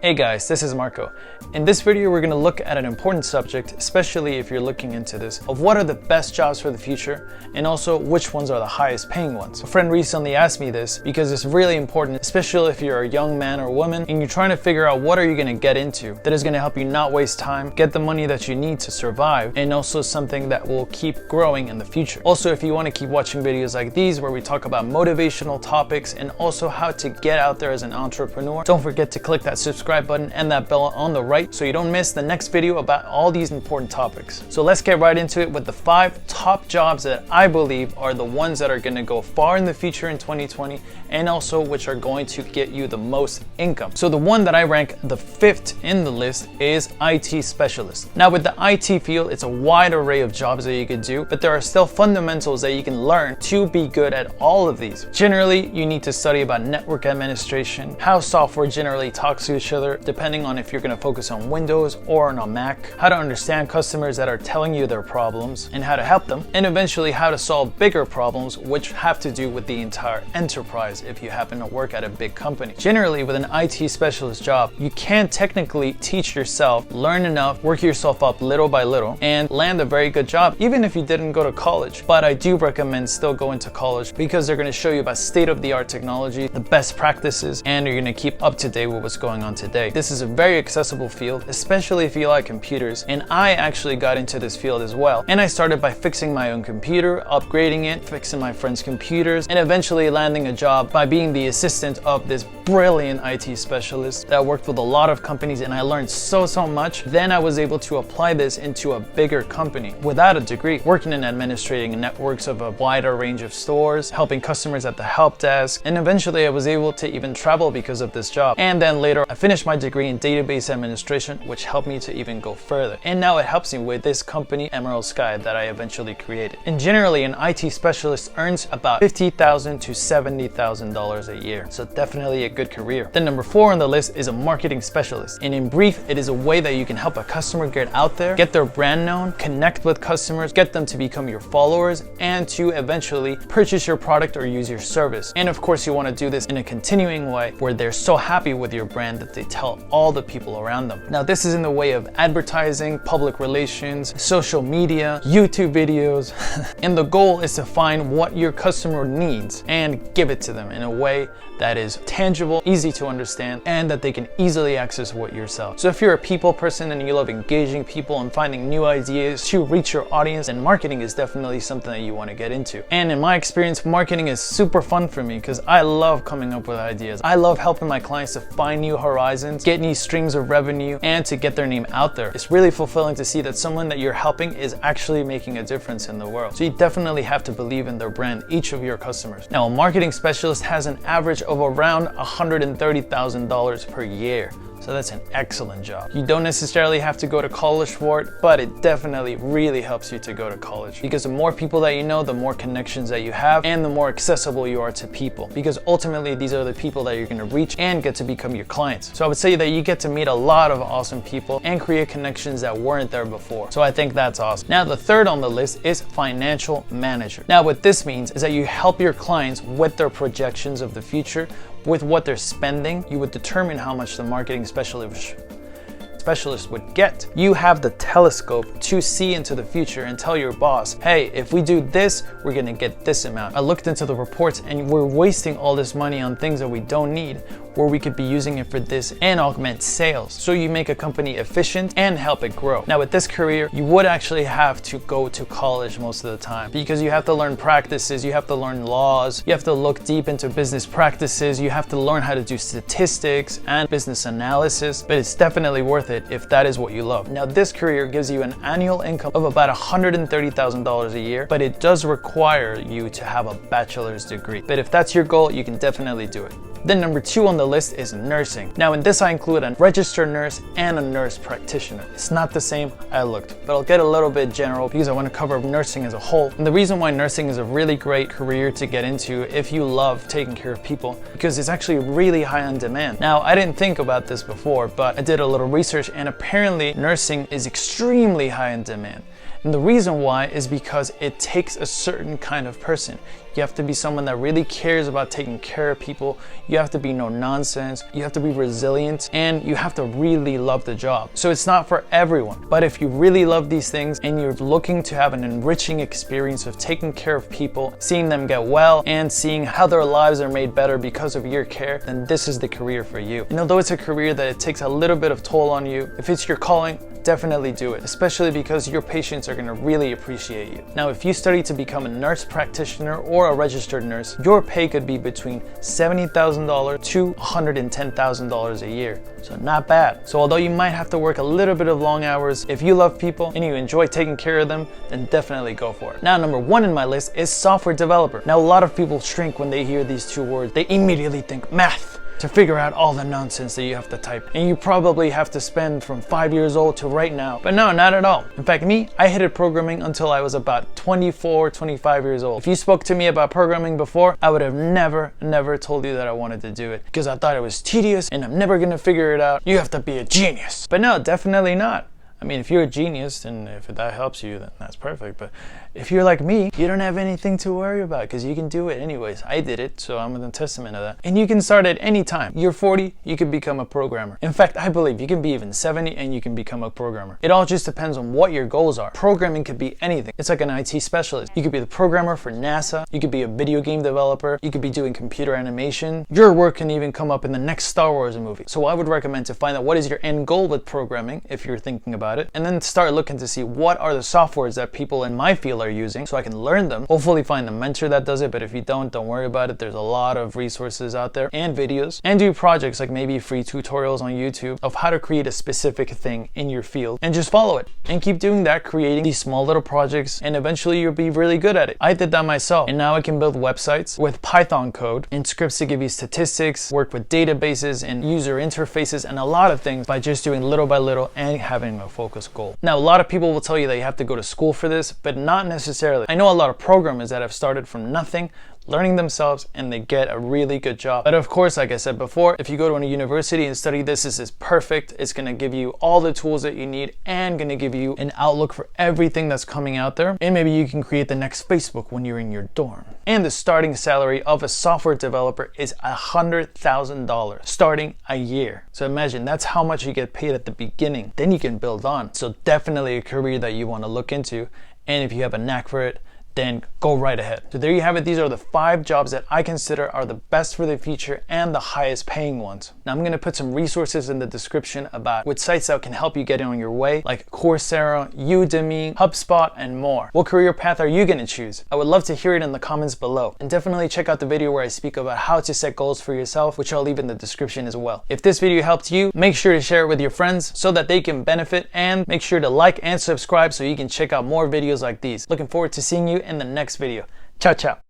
Hey guys, this is Marco. In this video, we're going to look at an important subject, especially if you're looking into this, of what are the best jobs for the future and also which ones are the highest paying ones. A friend recently asked me this because it's really important, especially if you're a young man or woman and you're trying to figure out what are you going to get into that is going to help you not waste time, get the money that you need to survive, and also something that will keep growing in the future. Also, if you want to keep watching videos like these where we talk about motivational topics and also how to get out there as an entrepreneur, don't forget to click that subscribe button and that bell on the right so you don't miss the next video about all these important topics. So let's get right into it with the 5 top jobs that I believe are the ones that are going to go far in the future in 2020 and also which are going to get you the most income. So the one that I rank the 5th in the list is IT specialist. Now with the IT field, it's a wide array of jobs that you could do, but there are still fundamentals that you can learn to be good at all of these. Generally, you need to study about network administration, how software generally talks to each other, depending on if you're going to focus on Windows or on a Mac, how to understand customers that are telling you their problems and how to help them, and eventually how to solve bigger problems which have to do with the entire enterprise if you happen to work at a big company. Generally, with an IT specialist job, you can technically teach yourself, learn enough, work yourself up little by little, and land a very good job, even if you didn't go to college. But I do recommend still going to college because they're going to show you about state-of-the-art technology, the best practices, and you're going to keep up to date with what's going on today. This is a very accessible field, especially if you like computers, and I actually got into this field as well. And I started by fixing my own computer, upgrading it, fixing my friends' computers, and eventually landing a job by being the assistant of this brilliant IT specialist that worked with a lot of companies, and I learned so much. Then I was able to apply this into a bigger company without a degree, working in administrating networks of a wider range of stores, helping customers at the help desk, and eventually I was able to even travel because of this job. And then later I finished my degree in database administration, which helped me to even go further. And now it helps me with this company, Emerald Sky, that I eventually created. And generally, an IT specialist earns about $50,000 to $70,000 a year. So definitely a good career. Then number 4 on the list is a marketing specialist. And in brief, it is a way that you can help a customer get out there, get their brand known, connect with customers, get them to become your followers, and to eventually purchase your product or use your service. And of course, you want to do this in a continuing way where they're so happy with your brand that they tell all the people around them. Now, this is in the way of advertising, public relations, social media, YouTube videos, and the goal is to find what your customer needs and give it to them in a way that is tangible, easy to understand, and that they can easily access what you're selling. So if you're a people person and you love engaging people and finding new ideas to reach your audience, then marketing is definitely something that you want to get into. And in my experience, marketing is super fun for me because I love coming up with ideas. I love helping my clients to find new horizons, get new streams of revenue, and to get their name out there. It's really fulfilling to see that someone that you're helping is actually making a difference in the world. So you definitely have to believe in their brand, each of your customers. Now, a marketing specialist has an average of around $130,000 per year. So that's an excellent job. You don't necessarily have to go to college for it, but it definitely really helps you to go to college because the more people that you know, the more connections that you have, and the more accessible you are to people, because ultimately these are the people that you're going to reach and get to become your clients. So I would say that you get to meet a lot of awesome people and create connections that weren't there before. So I think that's awesome. Now, the 3rd on the list is financial manager. Now, what this means is that you help your clients with their projections of the future, with what they're spending. You would determine how much the marketing specialist would get. You have the telescope to see into the future and tell your boss, hey, if we do this, we're gonna get this amount. I looked into the reports and we're wasting all this money on things that we don't need, where we could be using it for this and augment sales. So you make a company efficient and help it grow. Now with this career, you would actually have to go to college most of the time because you have to learn practices, you have to learn laws, you have to look deep into business practices, you have to learn how to do statistics and business analysis, but it's definitely worth it if that is what you love. Now this career gives you an annual income of about $130,000 a year, but it does require you to have a bachelor's degree. But if that's your goal, you can definitely do it. Then number 2 on the list is nursing. Now in this I include a registered nurse and a nurse practitioner. It's not the same, I looked, but I'll get a little bit general because I want to cover nursing as a whole. And the reason why nursing is a really great career to get into if you love taking care of people, because it's actually really high on demand. Now I didn't think about this before, but I did a little research and apparently nursing is extremely high in demand. And the reason why is because it takes a certain kind of person. You have to be someone that really cares about taking care of people. You have to be no nonsense. You have to be resilient, and you have to really love the job. So it's not for everyone, but if you really love these things and you're looking to have an enriching experience of taking care of people, seeing them get well, and seeing how their lives are made better because of your care, then this is the career for you. And although it's a career that it takes a little bit of toll on you, if it's your calling, definitely do it, especially because your patients are going to really appreciate you. Now, if you study to become a nurse practitioner or a registered nurse, your pay could be between $70,000 to $110,000 a year. So not bad. So although you might have to work a little bit of long hours, if you love people and you enjoy taking care of them, then definitely go for it. Now, number 1 in my list is software developer. Now, a lot of people shrink when they hear these two words. They immediately think math, to figure out all the nonsense that you have to type. And you probably have to spend from 5 years old to right now. But no, not at all. In fact, me, I hated programming until I was about 24, 25 years old. If you spoke to me about programming before, I would have never told you that I wanted to do it because I thought it was tedious and I'm never gonna figure it out. You have to be a genius. But no, definitely not. I mean, if you're a genius and if that helps you, then that's perfect. But if you're like me, you don't have anything to worry about because you can do it anyways. I did it, so I'm a testament of that. And you can start at any time. You're 40, you can become a programmer. In fact, I believe you can be even 70 and you can become a programmer. It all just depends on what your goals are. Programming could be anything. It's like an IT specialist. You could be the programmer for NASA. You could be a video game developer. You could be doing computer animation. Your work can even come up in the next Star Wars movie. So I would recommend to find out what is your end goal with programming if you're thinking about it, and then start looking to see what are the softwares that people in my field are using so I can learn them. Hopefully find a mentor that does it, but if you don't worry about it. There's a lot of resources out there and videos, and do projects like maybe free tutorials on YouTube of how to create a specific thing in your field, and just follow it and keep doing that, creating these small little projects, and eventually you'll be really good at it. I did that myself, and now I can build websites with Python code and scripts to give you statistics, work with databases and user interfaces, and a lot of things by just doing little by little and having a focused goal. Now, a lot of people will tell you that you have to go to school for this, but not necessarily. I know a lot of programmers that have started from nothing, learning themselves, and they get a really good job. But of course, like I said before, if you go to a university and study this is perfect. It's gonna give you all the tools that you need and gonna give you an outlook for everything that's coming out there. And maybe you can create the next Facebook when you're in your dorm. And the starting salary of a software developer is $100,000 starting a year. So imagine that's how much you get paid at the beginning. Then you can build on. So definitely a career that you want to look into. And if you have a knack for it, then go right ahead. So there you have it. These are the 5 jobs that I consider are the best for the future and the highest paying ones. Now I'm gonna put some resources in the description about which sites that can help you get on your way, like Coursera, Udemy, HubSpot, and more. What career path are you gonna choose? I would love to hear it in the comments below. And definitely check out the video where I speak about how to set goals for yourself, which I'll leave in the description as well. If this video helped you, make sure to share it with your friends so that they can benefit, and make sure to like and subscribe so you can check out more videos like these. Looking forward to seeing you in the next video. Ciao, ciao.